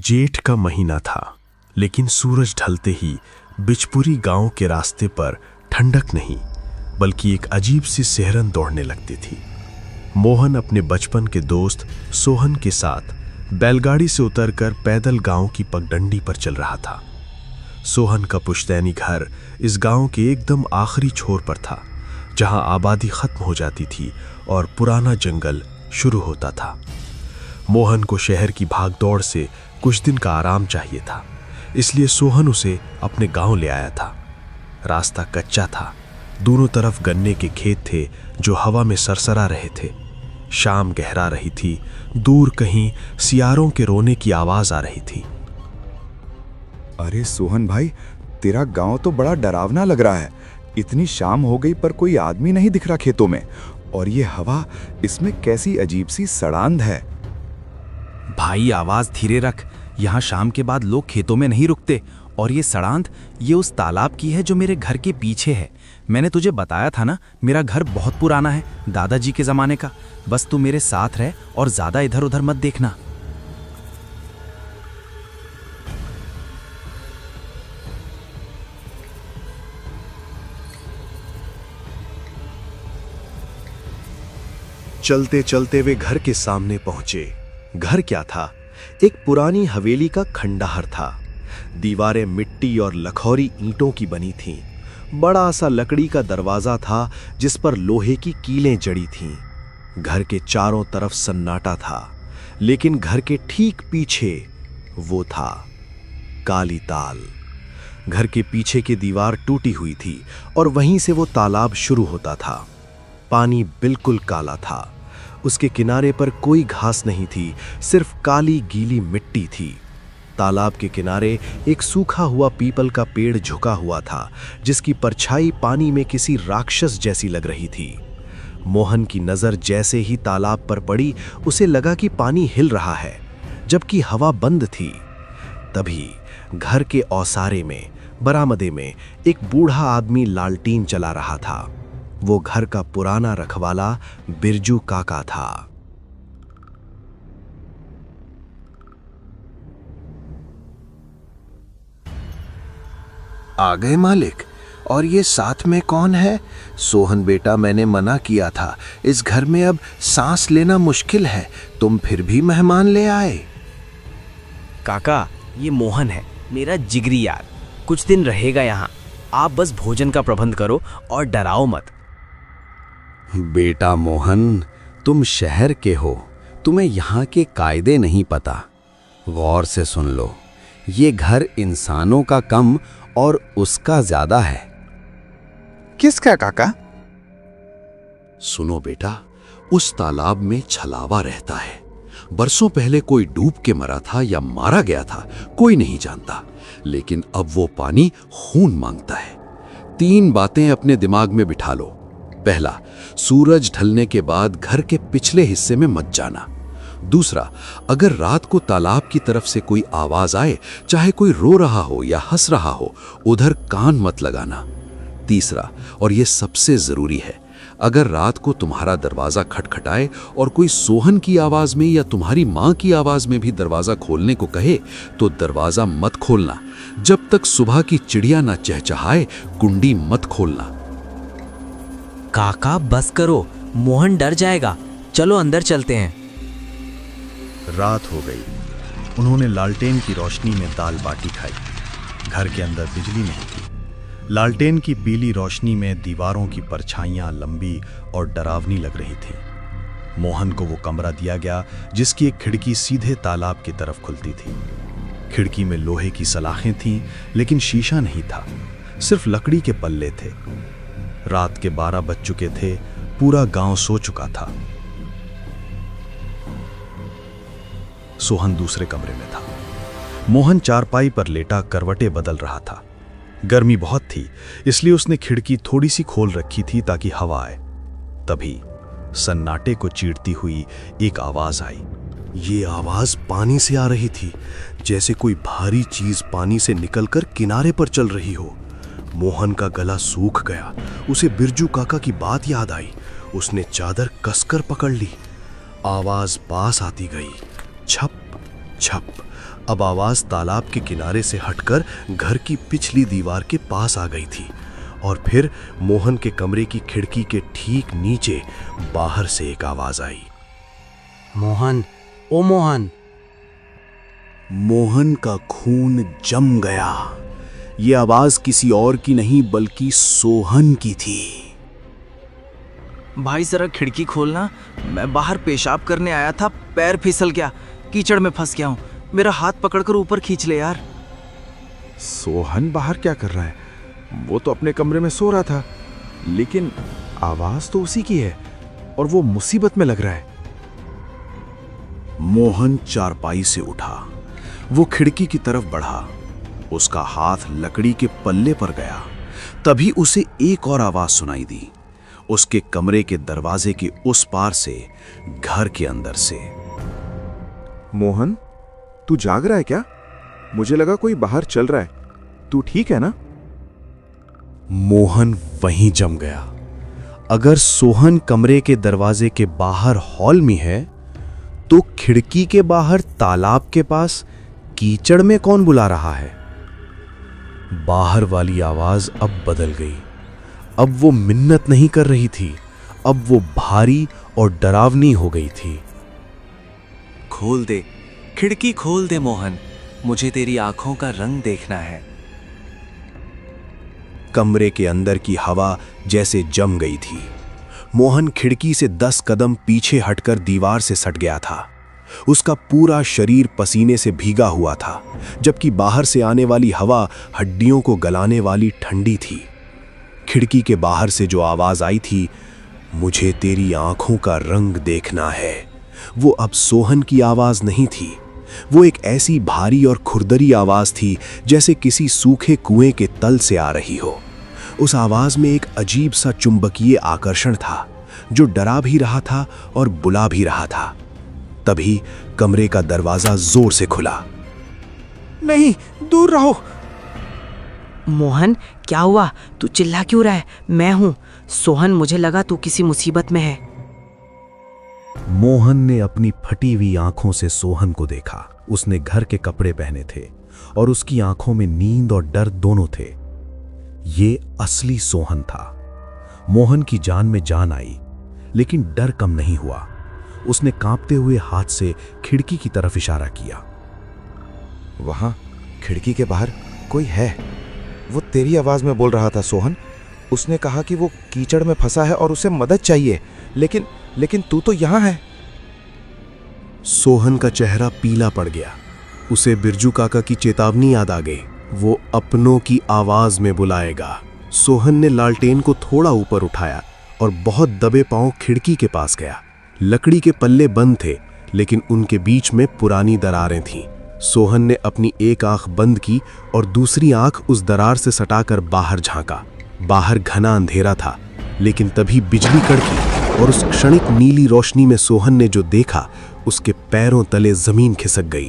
जेठ का महीना था, लेकिन सूरज ढलते ही बिचपुरी गांव के रास्ते पर ठंडक नहीं बल्कि एक अजीब सी सिहरन दौड़ने लगती थी। मोहन अपने बचपन के दोस्त सोहन के साथ बैलगाड़ी से उतरकर पैदल गांव की पगडंडी पर चल रहा था। सोहन का पुश्तैनी घर इस गांव के एकदम आखिरी छोर पर था, जहां आबादी खत्म हो जाती थी और पुराना जंगल शुरू होता था। मोहन को शहर की भागदौड़ से कुछ दिन का आराम चाहिए था, इसलिए सोहन उसे अपने गांव ले आया था। रास्ता कच्चा था, दोनों तरफ गन्ने के खेत थे जो हवा में सरसरा रहे थे। शाम गहरा रही थी, दूर कहीं सियारों के रोने की आवाज आ रही थी। अरे सोहन भाई, तेरा गांव तो बड़ा डरावना लग रहा है। इतनी शाम हो गई पर कोई आदमी नहीं दिख रहा खेतों में, और ये हवा, इसमें कैसी अजीब सी सड़ांध है। भाई आवाज धीरे रख, यहाँ शाम के बाद लोग खेतों में नहीं रुकते। और ये सड़ांध, ये उस तालाब की है जो मेरे घर के पीछे है। मैंने तुझे बताया था ना, मेरा घर बहुत पुराना है, दादाजी के जमाने का। बस तू मेरे साथ रह और ज्यादा इधर उधर मत देखना। चलते चलते वे घर के सामने पहुंचे। घर क्या था? एक पुरानी हवेली का खंडहर था। दीवारें मिट्टी और लखौरी ईंटों की बनी थीं। बड़ा सा लकड़ी का दरवाजा था जिस पर लोहे की कीलें जड़ी थीं। घर के चारों तरफ सन्नाटा था, लेकिन घर के ठीक पीछे वो था काली ताल। घर के पीछे की दीवार टूटी हुई थी और वहीं से वो तालाब शुरू होता था। पानी बिल्कुल काला था। उसके किनारे पर कोई घास नहीं थी, सिर्फ काली गीली मिट्टी थी। तालाब के किनारे एक सूखा हुआ पीपल का पेड़ झुका हुआ था, जिसकी परछाई पानी में किसी राक्षस जैसी लग रही थी। मोहन की नजर जैसे ही तालाब पर पड़ी, उसे लगा कि पानी हिल रहा है, जबकि हवा बंद थी। तभी घर के औसारे में, बरामदे में, एक बूढ़ा आदमी लालटीन चला रहा था। वो घर का पुराना रखवाला बिरजू काका था। आ गए मालिक। और ये साथ में कौन है? सोहन बेटा, मैंने मना किया था, इस घर में अब सांस लेना मुश्किल है, तुम फिर भी मेहमान ले आए। काका, ये मोहन है, मेरा जिगरी यार। कुछ दिन रहेगा यहाँ। आप बस भोजन का प्रबंध करो और डराओ मत। बेटा मोहन, तुम शहर के हो, तुम्हें यहाँ के कायदे नहीं पता। गौर से सुन लो, ये घर इंसानों का कम और उसका ज्यादा है। किसका काका? सुनो बेटा, उस तालाब में छलावा रहता है। बरसों पहले कोई डूब के मरा था या मारा गया था, कोई नहीं जानता, लेकिन अब वो पानी खून मांगता है। 3 बातें अपने दिमाग में बिठा लो। पहला, सूरज ढलने के बाद घर के पिछले हिस्से में मत जाना। दूसरा, अगर रात को तालाब की तरफ से कोई आवाज आए, चाहे कोई रो रहा हो या हंस रहा हो, उधर कान मत लगाना। तीसरा, और यह सबसे जरूरी है, अगर रात को तुम्हारा दरवाजा खटखटाए और कोई सोहन की आवाज में या तुम्हारी मां की आवाज में भी दरवाजा खोलने को कहे, तो दरवाजा मत खोलना। जब तक सुबह की चिड़िया ना चहचहाए, कुंडी मत खोलना। काका बस करो, मोहन डर जाएगा। चलो अंदर चलते हैं। रात हो गई। उन्होंने लालटेन की रोशनी में दाल बाटी खाई। घर के अंदर बिजली नहीं थी। लालटेन की पीली रोशनी में दीवारों की परछाइयां लंबी और डरावनी लग रही थी। मोहन को वो कमरा दिया गया जिसकी एक खिड़की सीधे तालाब की तरफ खुलती थी। खिड़की में लोहे की सलाखें थीं, लेकिन शीशा नहीं था, सिर्फ लकड़ी के पल्ले थे। रात के 12 बज चुके थे। पूरा गांव सो चुका था। सोहन दूसरे कमरे में था। मोहन चारपाई पर लेटा करवटें बदल रहा था। गर्मी बहुत थी, इसलिए उसने खिड़की थोड़ी सी खोल रखी थी ताकि हवा आए। तभी सन्नाटे को चीरती हुई एक आवाज आई। ये आवाज पानी से आ रही थी, जैसे कोई भारी चीज पानी से निकलकर किनारे पर चल रही हो। मोहन का गला सूख गया। उसे बिरजू काका की बात याद आई। उसने चादर कसकर पकड़ ली। आवाज पास आती गई। छप छप। अब आवाज तालाब के किनारे से हटकर घर की पिछली दीवार के पास आ गई थी और फिर मोहन के कमरे की खिड़की के ठीक नीचे बाहर से एक आवाज आई। मोहन, ओ मोहन। मोहन का खून जम गया। ये आवाज किसी और की नहीं बल्कि सोहन की थी। भाई जरा खिड़की खोलना, मैं बाहर पेशाब करने आया था, पैर फिसल गया, कीचड़ में फंस गया हूँ, मेरा हाथ पकड़कर ऊपर खींच ले यार। सोहन बाहर क्या कर रहा है? वो तो अपने कमरे में सो रहा था, लेकिन आवाज तो उसी की है और वो मुसीबत में लग रहा है। मोहन चारपाई से उठा, वो खिड़की की तरफ बढ़ा, उसका हाथ लकड़ी के पल्ले पर गया। तभी उसे एक और आवाज सुनाई दी, उसके कमरे के दरवाजे के उस पार से, घर के अंदर से। मोहन, तू जाग रहा है क्या? मुझे लगा कोई बाहर चल रहा है। तू ठीक है ना? मोहन वहीं जम गया। अगर सोहन कमरे के दरवाजे के बाहर हॉल में है, तो खिड़की के बाहर तालाब के पास कीचड़ में कौन बुला रहा है? बाहर वाली आवाज अब बदल गई। अब वो मिन्नत नहीं कर रही थी, अब वो भारी और डरावनी हो गई थी। खोल दे, खिड़की खोल दे मोहन, मुझे तेरी आंखों का रंग देखना है। कमरे के अंदर की हवा जैसे जम गई थी। मोहन खिड़की से 10 कदम पीछे हटकर दीवार से सट गया था। उसका पूरा शरीर पसीने से भीगा हुआ था, जबकि बाहर से आने वाली हवा हड्डियों को गलाने वाली ठंडी थी। खिड़की के बाहर से जो आवाज आई थी, मुझे तेरी आंखों का रंग देखना है, वो अब सोहन की आवाज नहीं थी। वो एक ऐसी भारी और खुरदरी आवाज थी जैसे किसी सूखे कुएं के तल से आ रही हो। उस आवाज में एक अजीब सा चुंबकीय आकर्षण था, जो डरा भी रहा था और बुला भी रहा था। तभी कमरे का दरवाजा जोर से खुला। नहीं, दूर रहो। मोहन, क्या हुआ? तू चिल्ला क्यों रहा है? मैं हूं सोहन, मुझे लगा तू किसी मुसीबत में है। मोहन ने अपनी फटी हुई आंखों से सोहन को देखा। उसने घर के कपड़े पहने थे और उसकी आंखों में नींद और डर दोनों थे। ये असली सोहन था। मोहन की जान में जान आई, लेकिन डर कम नहीं हुआ। उसने कांपते हुए हाथ से खिड़की की तरफ इशारा किया। वहां खिड़की के बाहर कोई है। वो तेरी आवाज में बोल रहा था सोहन। उसने कहा कि वो कीचड़ में फंसा है और उसे मदद चाहिए, लेकिन तू तो यहां है। सोहन का चेहरा पीला पड़ गया। उसे बिरजू काका की चेतावनी याद आ गई, वो अपनों की आवाज में बुलाएगा। सोहन ने लालटेन को थोड़ा ऊपर उठाया और बहुत दबे पांव खिड़की के पास गया। लकड़ी के पल्ले बंद थे, लेकिन उनके बीच में पुरानी दरारें थीं। सोहन ने अपनी एक आंख बंद की और दूसरी आंख उस दरार से सटाकर बाहर झांका। बाहर घना अंधेरा था, लेकिन तभी बिजली कड़की और उस क्षणिक नीली रोशनी में सोहन ने जो देखा, उसके पैरों तले जमीन खिसक गई।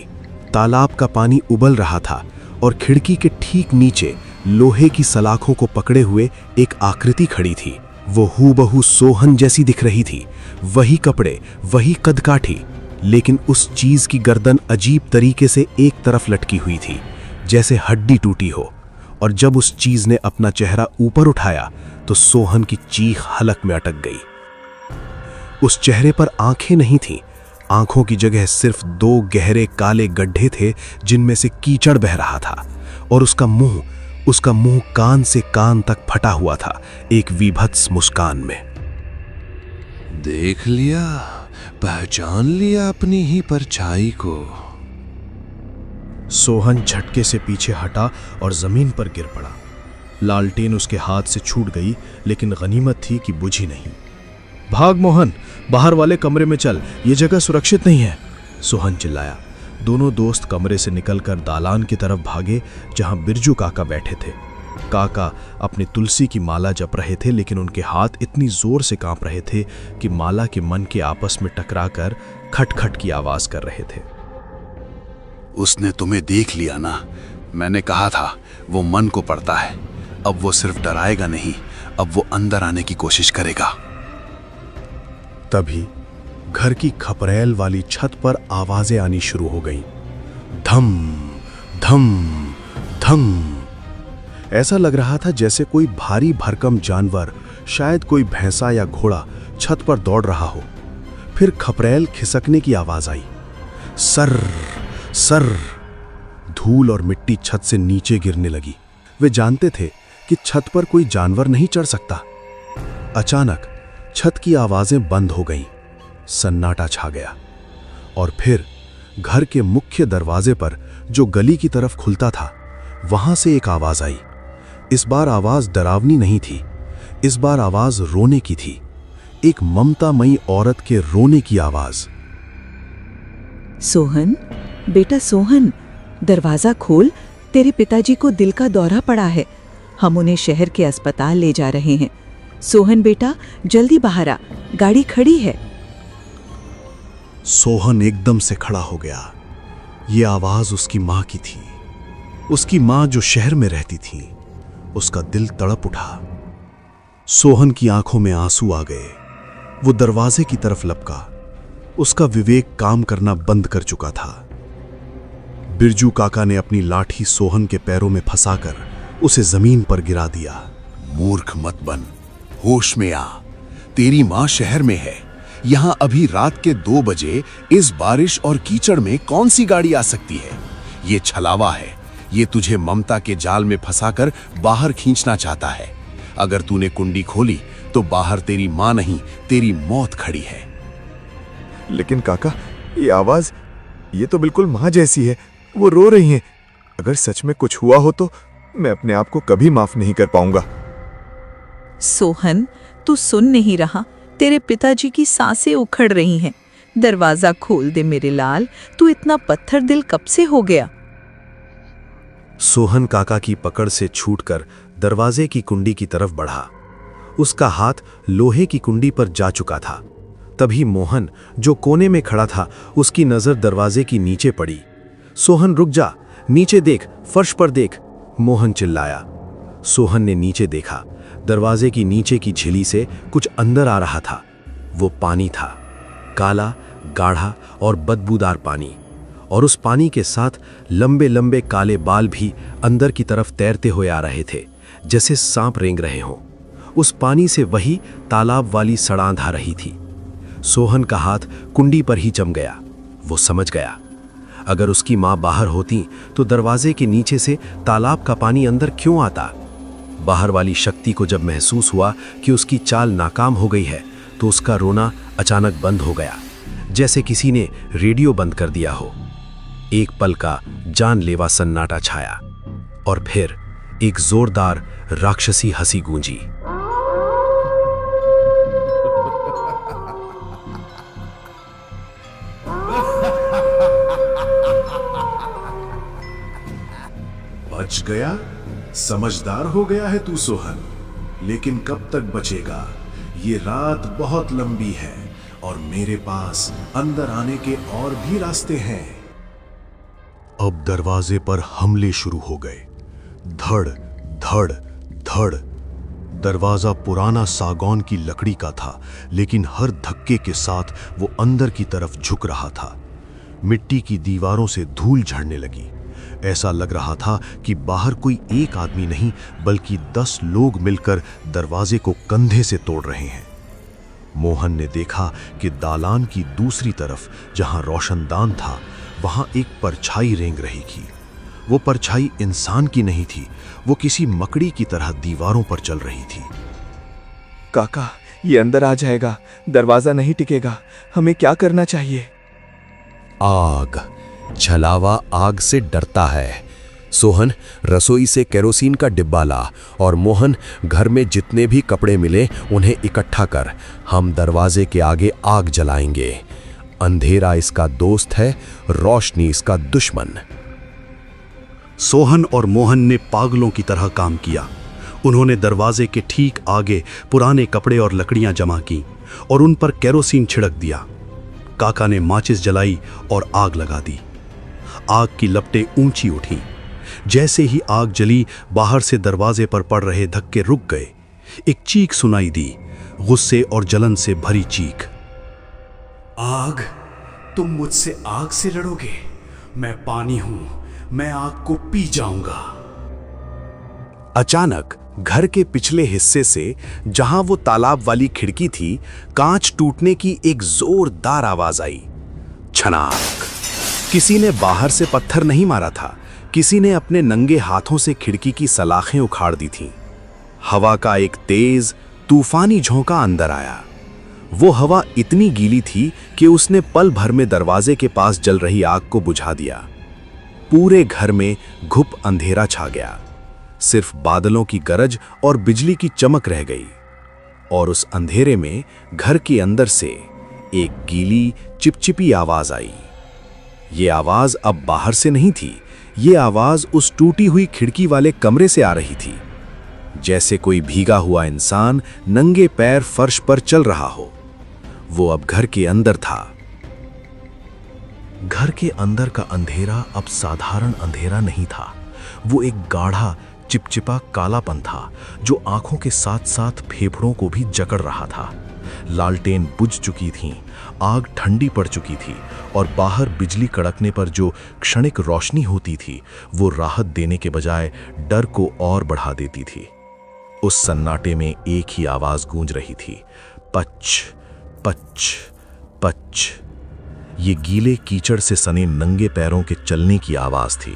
तालाब का पानी उबल रहा था और खिड़की के ठीक नीचे लोहे की सलाखों को पकड़े हुए एक आकृति खड़ी थी। वो हूबहू सोहन जैसी दिख रही थी, वही कपड़े, वही कदकाठी, लेकिन उस चीज की गर्दन अजीब तरीके से एक तरफ लटकी हुई थी, जैसे हड्डी टूटी हो। और जब उस चीज ने अपना चेहरा ऊपर उठाया तो सोहन की चीख हलक में अटक गई। उस चेहरे पर आंखें नहीं थीं। आंखों की जगह सिर्फ 2 गहरे काले गड्ढे थे, जिनमें से कीचड़ बह रहा था। और उसका मुंह कान से कान तक फटा हुआ था, एक विभत्स मुस्कान में। देख लिया, पहचान लिया अपनी ही परछाई को। सोहन झटके से पीछे हटा और जमीन पर गिर पड़ा। लालटेन उसके हाथ से छूट गई, लेकिन गनीमत थी कि बुझी नहीं। भाग मोहन, बाहर वाले कमरे में चल, ये जगह सुरक्षित नहीं है, सोहन चिल्लाया। दोनों दोस्त कमरे से निकलकर दालान की तरफ भागे, जहां बिरजू काका बैठे थे। काका अपनी तुलसी की माला जप रहे थे, लेकिन उनके हाथ इतनी जोर से कांप रहे थे कि माला के मन के आपस में टकराकर खटखट की आवाज कर रहे थे। उसने तुम्हें देख लिया ना, मैंने कहा था वो मन को पढ़ता है। अब वो सिर्फ डराएगा नहीं, अब वो अंदर आने की कोशिश करेगा। तभी घर की खपरेल वाली छत पर आवाजें आनी शुरू हो गईं। धम धम धम। ऐसा लग रहा था जैसे कोई भारी भरकम जानवर, शायद कोई भैंसा या घोड़ा, छत पर दौड़ रहा हो। फिर खपरेल खिसकने की आवाज आई। Sir sir. धूल और मिट्टी छत से नीचे गिरने लगी। वे जानते थे कि छत पर कोई जानवर नहीं चढ़ सकता। अचानक छत की आवाजें बंद हो गईं। सन्नाटा छा गया। और फिर घर के मुख्य दरवाजे पर, जो गली की तरफ खुलता था, वहां से एक आवाज आई। इस बार आवाज डरावनी नहीं थी। इस बार आवाज रोने की थी। एक ममतामयी औरत के रोने की आवाज। सोहन, बेटा सोहन, दरवाजा खोल। तेरे पिताजी को दिल का दौरा पड़ा है। हम उन्हें शहर के अस्पताल ले जा रहे हैं। सोहन बेटा, जल्दी बाहर आ, गाड़ी खड़ी है। सोहन एकदम से खड़ा हो गया। ये आवाज उसकी मां की थी। उसकी मां जो शहर में रहती थी। उसका दिल तड़प उठा। सोहन की आंखों में आंसू आ गए। वो दरवाजे की तरफ लपका। उसका विवेक काम करना बंद कर चुका था। बिरजू काका ने अपनी लाठी सोहन के पैरों में फंसाकर उसे जमीन पर गिरा दिया। मूर्ख मत बन, होश में आ। तेरी मां शहर में है। यहां अभी रात के 2 बजे इस बारिश और कीचड़ में कौन सी गाड़ी आ सकती है? ये छलावा है। ये तुझे ममता के जाल में फंसाकर बाहर खींचना चाहता है। अगर तूने कुंडी खोली तो बाहर तेरी मां नहीं, तेरी मौत खड़ी है। लेकिन काका, ये आवाज, ये तो बिल्कुल माँ जैसी है। वो रो रही हैं। अगर सच में कुछ हुआ हो तो मैं अपने आप को कभी माफ नहीं कर पाऊंगा। सोहन, तू सुन नहीं रहा? तेरे पिताजी की सांसें उखड़ रही हैं। दरवाजा खोल दे मेरे लाल। तू इतना पत्थर दिल कब से हो गया? सोहन काका की पकड़ से छूटकर दरवाजे की कुंडी की तरफ बढ़ा। उसका हाथ लोहे की कुंडी पर जा चुका था। तभी मोहन, जो कोने में खड़ा था, उसकी नजर दरवाजे की नीचे पड़ी। सोहन, रुक जा, नीचे देख, फर्श पर देख, मोहन चिल्लाया। सोहन ने नीचे देखा। दरवाजे की नीचे की झिली से कुछ अंदर आ रहा था। वो पानी था, काला, गाढ़ा और बदबूदार पानी। और उस पानी के साथ लंबे लंबे काले बाल भी अंदर की तरफ तैरते हुए आ रहे थे, जैसे सांप रेंग रहे हों। उस पानी से वही तालाब वाली सड़ांध आ रही थी। सोहन का हाथ कुंडी पर ही जम गया। वो समझ गया, अगर उसकी मां बाहर होती तो दरवाजे के नीचे से तालाब का पानी अंदर क्यों आता? बाहर वाली शक्ति को जब महसूस हुआ कि उसकी चाल नाकाम हो गई है, तो उसका रोना अचानक बंद हो गया, जैसे किसी ने रेडियो बंद कर दिया हो। एक पल का जानलेवा सन्नाटा छाया और फिर एक जोरदार राक्षसी हंसी गूंजी। बच गया? समझदार हो गया है तू सोहन, लेकिन कब तक बचेगा? ये रात बहुत लंबी है और मेरे पास अंदर आने के और भी रास्ते हैं। अब दरवाजे पर हमले शुरू हो गए। धड़ धड़ धड़। दरवाजा पुराना सागौन की लकड़ी का था, लेकिन हर धक्के के साथ वो अंदर की तरफ झुक रहा था। मिट्टी की दीवारों से धूल झड़ने लगी। ऐसा लग रहा था कि बाहर कोई एक आदमी नहीं, बल्कि 10 लोग मिलकर दरवाजे को कंधे से तोड़ रहे हैं। मोहन ने देखा कि दालान की दूसरी तरफ, जहां रोशनदान था, वहां एक परछाई रेंग रही थी। वो परछाई इंसान की नहीं थी, वो किसी मकड़ी की तरह दीवारों पर चल रही थी। काका, ये अंदर आ जाएगा, दरवाजा नहीं टिकेगा। हमें क्या करना चाहिए? आग। छलावा आग से डरता है। सोहन, रसोई से केरोसिन का डिब्बा ला और मोहन, घर में जितने भी कपड़े मिले उन्हें इकट्ठा कर। हम दरवाजे के आगे आग जलाएंगे। अंधेरा इसका दोस्त है, रोशनी इसका दुश्मन। सोहन और मोहन ने पागलों की तरह काम किया। उन्होंने दरवाजे के ठीक आगे पुराने कपड़े और लकड़ियां जमा की और उन पर केरोसिन छिड़क दिया। काका ने माचिस जलाई और आग लगा दी। आग की लपटें ऊंची उठीं। जैसे ही आग जली, बाहर से दरवाजे पर पड़ रहे धक्के रुक गए। एक चीख सुनाई दी, गुस्से और जलन से भरी चीख। आग? तुम मुझसे आग से लड़ोगे? मैं पानी हूं, मैं आग को पी जाऊंगा। अचानक घर के पिछले हिस्से से, जहां वो तालाब वाली खिड़की थी, कांच टूटने की एक जोरदार आवाज आई। छनाक! किसी ने बाहर से पत्थर नहीं मारा था, किसी ने अपने नंगे हाथों से खिड़की की सलाखें उखाड़ दी थीं। हवा का एक तेज तूफानी झोंका अंदर आया। वो हवा इतनी गीली थी कि उसने पल भर में दरवाजे के पास जल रही आग को बुझा दिया। पूरे घर में घुप अंधेरा छा गया। सिर्फ बादलों की गरज और बिजली की चमक रह गई। और उस अंधेरे में घर के अंदर से एक गीली चिपचिपी आवाज आई। ये आवाज अब बाहर से नहीं थी, ये आवाज उस टूटी हुई खिड़की वाले कमरे से आ रही थी। जैसे कोई भीगा हुआ इंसान नंगे पैर फर्श पर चल रहा हो। वो अब घर के अंदर था। घर के अंदर का अंधेरा अब साधारण अंधेरा नहीं था। वो एक गाढ़ा चिपचिपा कालापन था जो आंखों के साथ साथ फेफड़ों को भी जकड़ रहा था। लालटेन बुझ चुकी थीं, आग ठंडी पड़ चुकी थी और बाहर बिजली कड़कने पर जो क्षणिक रोशनी होती थी वो राहत देने के बजाय डर को और बढ़ा देती थी। उस सन्नाटे में एक ही आवाज गूंज रही थी, पच पच पच। ये गीले कीचड़ से सने नंगे पैरों के चलने की आवाज थी।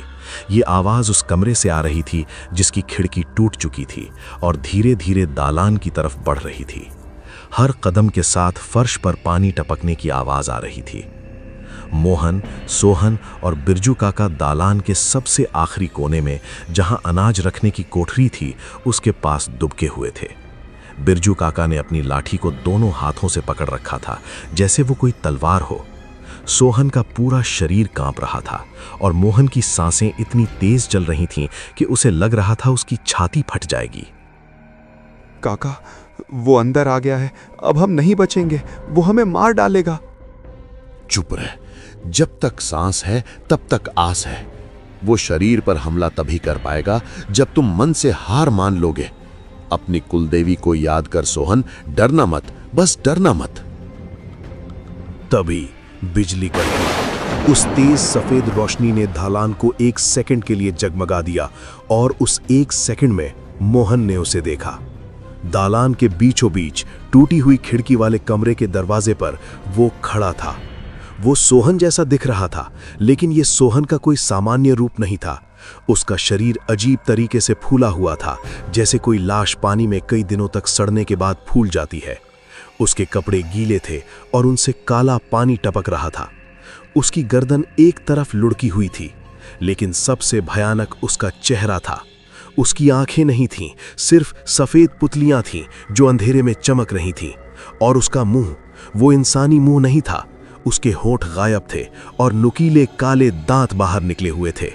ये आवाज उस कमरे से आ रही थी जिसकी खिड़की टूट चुकी थी और धीरे धीरे दालान की तरफ बढ़ रही थी। हर कदम के साथ फर्श पर पानी टपकने की आवाज आ रही थी। मोहन, सोहन और बिरजू काका दालान के सबसे आखिरी कोने में, जहां अनाज रखने की कोठरी थी, उसके पास दुबके हुए थे। बिरजू काका ने अपनी लाठी को दोनों हाथों से पकड़ रखा था, जैसे वो कोई तलवार हो। सोहन का पूरा शरीर कांप रहा था और मोहन की सांसें इतनी तेज चल रही थीं कि उसे लग रहा था उसकी छाती फट जाएगी। काका, वो अंदर आ गया है, अब हम नहीं बचेंगे, वो हमें मार डालेगा। चुप रह, जब तक सांस है तब तक आस है। वो शरीर पर हमला तभी कर पाएगा जब तुम मन से हार मान लोगे। अपनी कुलदेवी को याद कर सोहन, डरना मत, बस डरना मत। तभी बिजली कड़की। उस तेज सफेद रोशनी ने दालान को एक सेकंड के लिए जगमगा दिया और उस एक सेकंड में मोहन ने उसे देखा। दालान के बीचों बीच टूटी हुई खिड़की वाले कमरे के दरवाजे पर वो खड़ा था। वो सोहन जैसा दिख रहा था, लेकिन ये सोहन का कोई सामान्य रूप नहीं था। उसका शरीर अजीब तरीके से फूला हुआ था, जैसे कोई लाश पानी में कई दिनों तक सड़ने के बाद फूल जाती है। उसके कपड़े गीले थे और उनसे काला पानी टपक रहा था। उसकी गर्दन एक तरफ लुढ़की हुई थी, लेकिन सबसे भयानक उसका चेहरा था। उसकी आंखें नहीं थीं, सिर्फ सफेद पुतलियां थीं जो अंधेरे में चमक रही थीं। और उसका मुंह, वो इंसानी मुंह नहीं था। उसके होंठ गायब थे और नुकीले काले दांत बाहर निकले हुए थे।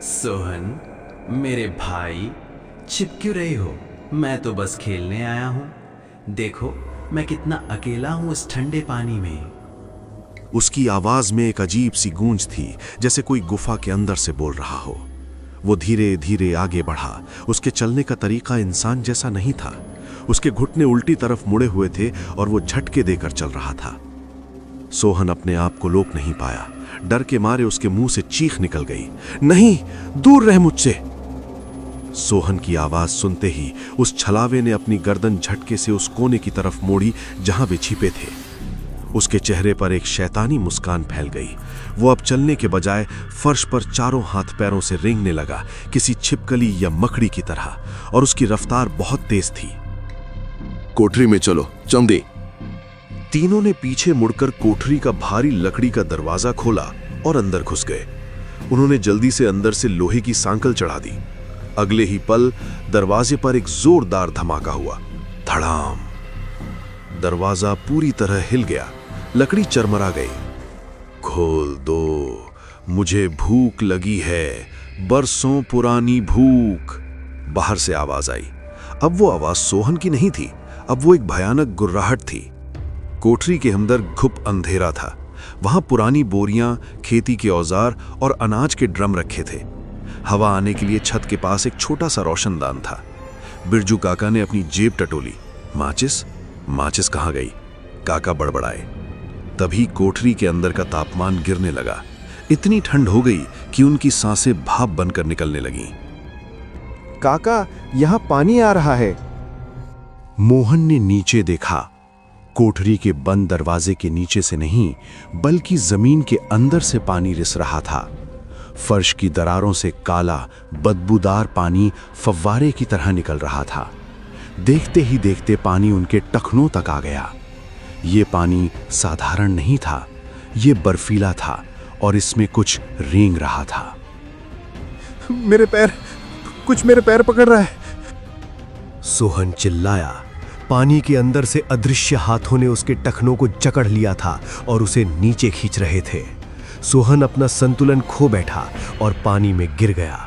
सोहन, मेरे भाई, छिप क्यों रहे हो? मैं तो बस खेलने आया हूं। देखो मैं कितना अकेला हूं इस ठंडे पानी में। उसकी आवाज में एक अजीब सी गूंज थी, जैसे कोई गुफा के अंदर से बोल रहा हो। वो धीरे धीरे आगे बढ़ा। उसके चलने का तरीका इंसान जैसा नहीं था। उसके घुटने उल्टी तरफ मुड़े हुए थे और वो झटके देकर चल रहा था। सोहन अपने आप को रोक नहीं पाया। डर के मारे उसके मुंह से चीख निकल गई, नहीं, दूर रह मुझसे। सोहन की आवाज सुनते ही उस छलावे ने अपनी गर्दन झटके से उस कोने की तरफ मोड़ी जहां वे छिपे थे। उसके चेहरे पर एक शैतानी मुस्कान फैल गई। वो अब चलने के बजाय फर्श पर चारों हाथ पैरों से रेंगने लगा, किसी छिपकली या मकड़ी की तरह, और उसकी रफ्तार बहुत तेज थी। कोठरी में चलो, चंदे। तीनों ने पीछे मुड़कर कोठरी का भारी लकड़ी का दरवाजा खोला और अंदर घुस गए। उन्होंने जल्दी से अंदर से लोहे की सांकल चढ़ा दी। अगले ही पल दरवाजे पर एक जोरदार धमाका हुआ। धड़ाम! दरवाजा पूरी तरह हिल गया। लकड़ी चरमरा गई। खोल दो, मुझे भूख लगी है, बरसों पुरानी भूख। बाहर से आवाज आई। अब वो आवाज सोहन की नहीं थी, अब वो एक भयानक गुर्राहट थी। कोठरी के अंदर घुप अंधेरा था। वहां पुरानी बोरियां, खेती के औजार और अनाज के ड्रम रखे थे। हवा आने के लिए छत के पास एक छोटा सा रोशनदान था। बिरजू काका ने अपनी जेब टटोली। माचिस? माचिस कहाँ गई? काका बड़बड़ाए। तभी कोठरी के अंदर का तापमान गिरने लगा। इतनी ठंड हो गई कि उनकी सांसें भाप बनकर निकलने लगीं। काका, यहाँ पानी आ रहा है। मोहन ने नीचे देखा। कोठरी के बंद दरवाजे के नीचे से नहीं, बल्कि जमीन के अंदर से पानी रिस रहा था। फर्श की दरारों से काला बदबूदार पानी फव्वारे की तरह निकल रहा था। देखते ही देखते पानी उनके टखनों तक आ गया। ये पानी साधारण नहीं था, ये बर्फीला था और इसमें कुछ रेंग रहा था। मेरे पैर, कुछ मेरे पैर पकड़ रहा है। सोहन चिल्लाया। पानी के अंदर से अदृश्य हाथों ने उसके टखनों को जकड़ लिया था और उसे नीचे खींच रहे थे। सोहन अपना संतुलन खो बैठा और पानी में गिर गया।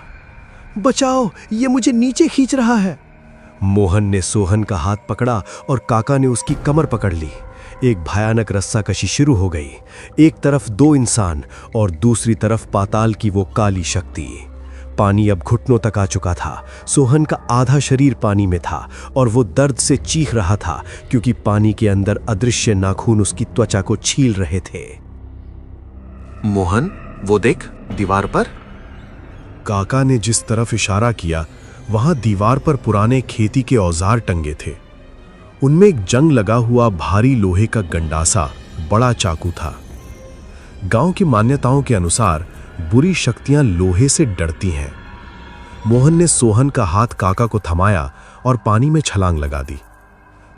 बचाओ, ये मुझे नीचे खींच रहा है। मोहन ने सोहन का हाथ पकड़ा और काका ने उसकी कमर पकड़ ली। एक भयानक रस्साकशी शुरू हो गई। एक तरफ 2 इंसान और दूसरी तरफ पाताल की वो काली शक्ति। पानी अब घुटनों तक आ चुका था। सोहन का आधा शरीर पानी में था और वो दर्द से चीख रहा था क्योंकि पानी के अंदर अदृश्य नाखून उसकी त्वचा को छील रहे थे। मोहन, वो देख, दीवार पर। काका ने जिस तरफ इशारा किया, वहां दीवार पर पुराने खेती के औजार टंगे थे। उनमें एक जंग लगा हुआ भारी लोहे का गंडासा, बड़ा चाकू था। गांव की मान्यताओं के अनुसार बुरी शक्तियां लोहे से डरती हैं। मोहन ने सोहन का हाथ काका को थमाया और पानी में छलांग लगा दी।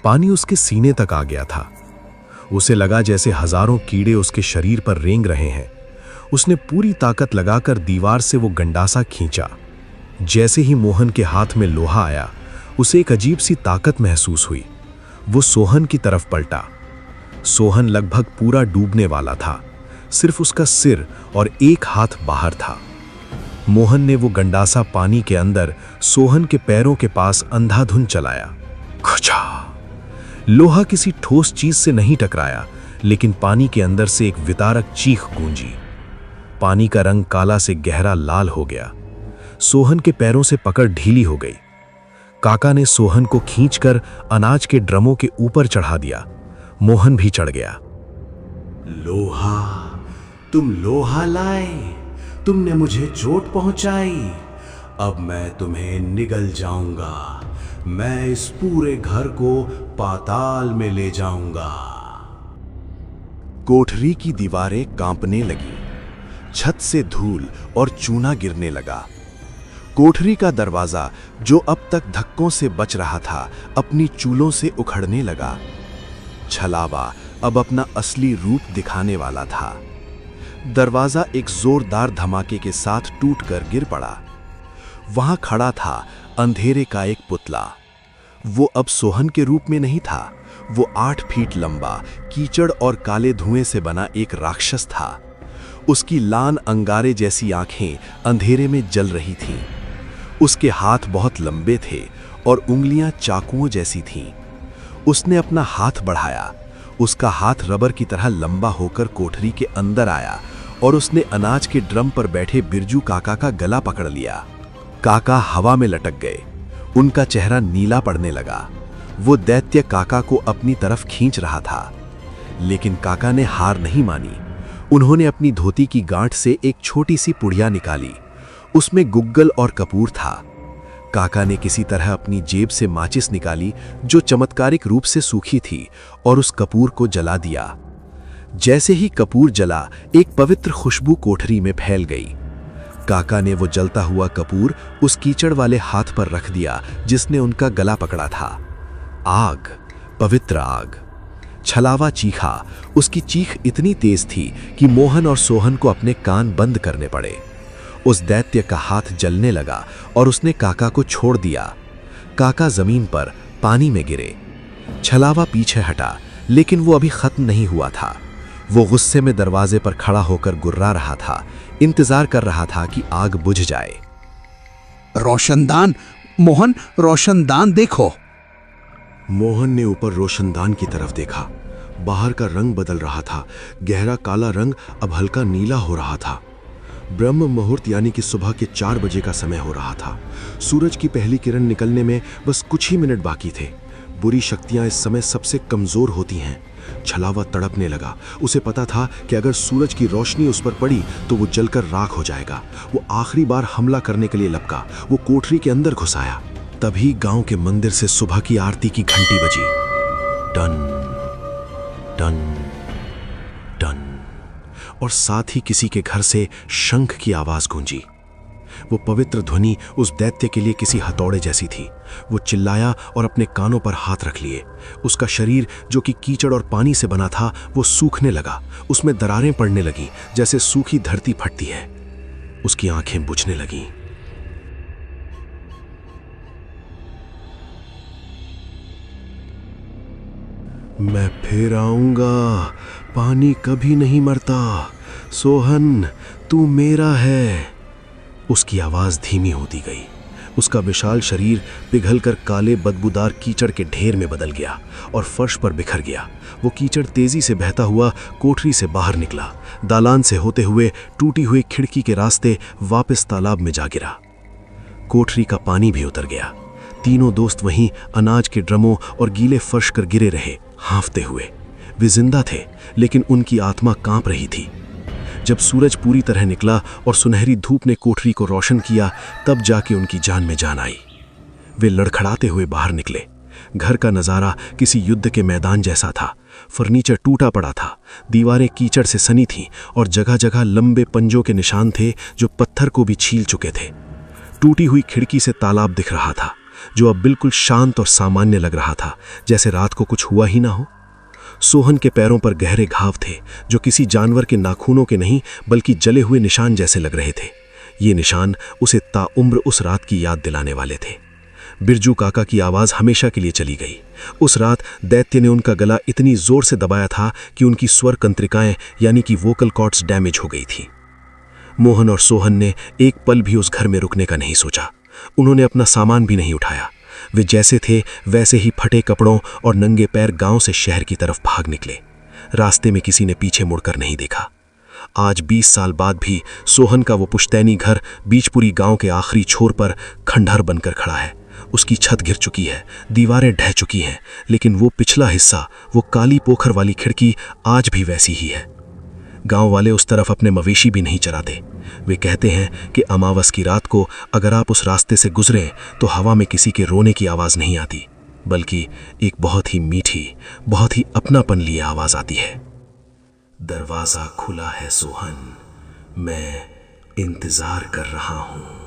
पानी उसके सीने तक आ गया था। उसे लगा जैसे हजारों कीड़े उसके शरीर पर रेंग रहे हैं। उसने पूरी ताकत लगाकर दीवार से वो गंडासा खींचा। जैसे ही मोहन के हाथ में लोहा आया, उसे एक अजीब सी ताकत महसूस हुई। वो सोहन की तरफ पलटा। सोहन लगभग पूरा डूबने वाला था। सिर्फ उसका सिर और एक हाथ बाहर था। मोहन ने वो गंडासा पानी के अंदर सोहन के पैरों के पास अंधाधुंध चलाया। खचा! लोहा किसी ठोस चीज से नहीं टकराया, लेकिन पानी के अंदर से एक विदारक चीख गूंजी। पानी का रंग काला से गहरा लाल हो गया। सोहन के पैरों से पकड़ ढीली हो गई। काका ने सोहन को खींचकर अनाज के ड्रमों के ऊपर चढ़ा दिया। मोहन भी चढ़ गया। लोहा, तुम लोहा लाए, तुमने मुझे चोट पहुंचाई। अब मैं तुम्हें निगल जाऊंगा। मैं इस पूरे घर को पाताल में ले जाऊंगा। कोठरी की दीवारें कांपने लगी। छत से धूल और चूना गिरने लगा। कोठरी का दरवाजा, जो अब तक धक्कों से बच रहा था, अपनी चूलों से उखड़ने लगा। छलावा अब अपना असली रूप दिखाने वाला था। दरवाजा एक जोरदार धमाके के साथ टूटकर गिर पड़ा। वहां खड़ा था अंधेरे का एक पुतला। वो अब सोहन के रूप में नहीं था। वो 8 फीट लंबा, कीचड़ और काले धुएं से बना एक राक्षस था। उसकी लान अंगारे जैसी आंखें अंधेरे में जल रही थीं। उसके हाथ बहुत लंबे थे और उंगलियां चाकुओं जैसी थीं। उसने अपना हाथ बढ़ाया। उसका हाथ रबर की तरह लंबा होकर कोठरी के अंदर आया और उसने अनाज के ड्रम पर बैठे बिरजू काका का गला पकड़ लिया। काका हवा में लटक गए। उनका चेहरा नीला पड़ने लगा। वो दैत्य काका को अपनी तरफ खींच रहा था, लेकिन काका ने हार नहीं मानी। उन्होंने अपनी धोती की गांठ से एक छोटी सी पुड़िया निकाली। उसमें गुग्गल और कपूर था। काका ने किसी तरह अपनी जेब से माचिस निकाली, जो चमत्कारिक रूप से सूखी थी, और उस कपूर को जला दिया। जैसे ही कपूर जला, एक पवित्र खुशबू कोठरी में फैल गई। काका ने वो जलता हुआ कपूर उस कीचड़ वाले हाथ पर रख दिया जिसने उनका गला पकड़ा था। आग, पवित्र आग। छलावा चीखा। उसकी चीख इतनी तेज थी कि मोहन और सोहन को अपने कान बंद करने पड़े। उस दैत्य का हाथ जलने लगा और उसने काका को छोड़ दिया। काका जमीन पर पानी में गिरे। छलावा पीछे हटा, लेकिन वो अभी खत्म नहीं हुआ था। वो गुस्से में दरवाजे पर खड़ा होकर गुर्रा रहा था, इंतजार कर रहा था कि आग बुझ जाए। रोशनदान, मोहन, रोशनदान देखो। मोहन ने ऊपर रोशनदान की तरफ देखा। बाहर का रंग बदल रहा था। गहरा काला रंग अब हल्का नीला हो रहा था। ब्रह्म मुहूर्त यानी कि सुबह के 4 बजे का समय हो रहा था। सूरज की पहली किरण निकलने में बस कुछ ही मिनट बाकी थे। बुरी शक्तियां इस समय सबसे कमजोर होती हैं। छलावा तड़पने लगा। उसे पता था कि अगर सूरज की रोशनी उस पर पड़ी तो वो जलकर राख हो जाएगा। वो आखिरी बार हमला करने के लिए लपका। वो कोठरी के अंदर घुस आया। तभी गांव के मंदिर से सुबह की आरती की घंटी बजी। टन टन टन, और साथ ही किसी के घर से शंख की आवाज गूंजी। वो पवित्र ध्वनि उस दैत्य के लिए किसी हथौड़े जैसी थी। वो चिल्लाया और अपने कानों पर हाथ रख लिए। उसका शरीर, जो कि कीचड़ और पानी से बना था, वो सूखने लगा। उसमें दरारें पड़ने लगीं, जैसे सूखी धरती फटती है। उसकी आंखें बुझने लगीं। मैं फिर आऊंगा, पानी कभी नहीं मरता। सोहन, तू मेरा है। उसकी आवाज धीमी होती गई। उसका विशाल शरीर पिघलकर काले बदबूदार कीचड़ के ढेर में बदल गया और फर्श पर बिखर गया। वो कीचड़ तेजी से बहता हुआ कोठरी से बाहर निकला, दालान से होते हुए टूटी हुई खिड़की के रास्ते वापस तालाब में जा गिरा। कोठरी का पानी भी उतर गया। तीनों दोस्त वहीं अनाज के ड्रमों और गीले फर्श कर गिरे रहे, हांफते हुए। वे जिंदा थे, लेकिन उनकी आत्मा कांप रही थी। जब सूरज पूरी तरह निकला और सुनहरी धूप ने कोठरी को रोशन किया, तब जाके उनकी जान में जान आई। वे लड़खड़ाते हुए बाहर निकले। घर का नजारा किसी युद्ध के मैदान जैसा था। फर्नीचर टूटा पड़ा था, दीवारें कीचड़ से सनी थीं और जगह जगह लंबे पंजों के निशान थे जो पत्थर को भी छील चुके थे। टूटी हुई खिड़की से तालाब दिख रहा था, जो अब बिल्कुल शांत और सामान्य लग रहा था, जैसे रात को कुछ हुआ ही ना हो। सोहन के पैरों पर गहरे घाव थे, जो किसी जानवर के नाखूनों के नहीं बल्कि जले हुए निशान जैसे लग रहे थे। ये निशान उसे ताउम्र उस रात की याद दिलाने वाले थे। बिरजू काका की आवाज हमेशा के लिए चली गई। उस रात दैत्य ने उनका गला इतनी जोर से दबाया था कि उनकी स्वर तंत्रिकाएं यानी कि वोकल कॉर्ड्स डैमेज हो गई थी। मोहन और सोहन ने एक पल भी उस घर में रुकने का नहीं सोचा। उन्होंने अपना सामान भी नहीं उठाया। वे जैसे थे वैसे ही फटे कपड़ों और नंगे पैर गांव से शहर की तरफ भाग निकले। रास्ते में किसी ने पीछे मुड़कर नहीं देखा। आज 20 साल बाद भी सोहन का वो पुश्तैनी घर बीचपुरी गांव के आखिरी छोर पर खंडहर बनकर खड़ा है। उसकी छत गिर चुकी है, दीवारें ढह चुकी हैं, लेकिन वो पिछला हिस्सा, वो काली पोखर वाली खिड़की आज भी वैसी ही है। गांव वाले उस तरफ अपने मवेशी भी नहीं चराते। वे कहते हैं कि अमावस की रात को अगर आप उस रास्ते से गुजरें तो हवा में किसी के रोने की आवाज नहीं आती, बल्कि एक बहुत ही मीठी, बहुत ही अपनापन लिए आवाज आती है। दरवाजा खुला है सोहन, मैं इंतजार कर रहा हूं।